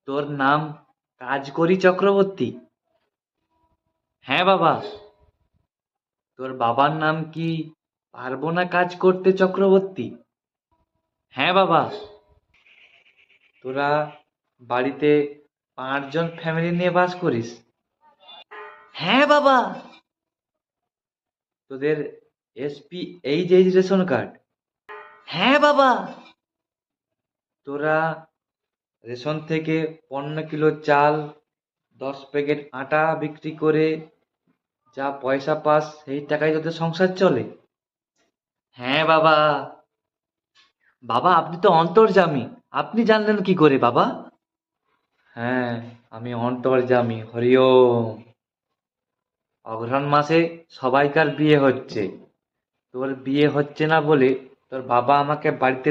তোর নাম কাজকরি চক্রবর্তী? হ্যাঁ বাবা। তোর বাবার নাম কি পারবো না কাজ করতে চক্রবর্তী? হ্যাঁ বাবা। তোরা বাড়িতে 5 জন ফ্যামিলি নিয়ে বাস করিস? হ্যাঁ বাবা। তোদের এসপি এইচ রেশন কার্ড? হ্যাঁ বাবা। তোরা রেশন থেকে 15 কিলো চাল, 10 প্যাকেট আটা বিক্রি করে যা পয়সা পাস সেই টাকায় তোদের সংসার চলে? হ্যাঁ বাবা। বাবা আপনি তো অন্তর্যামী, আপনি জানলেন কি করে বাবা? হ্যাঁ, আমি অন্তর্যামী, হরি ওম। অঘ্রাণ মাসে সবাইকার বিয়ে হচ্ছে, তোর বিয়ে হচ্ছে না বলে তোর বাবা আমাকে বাড়িতে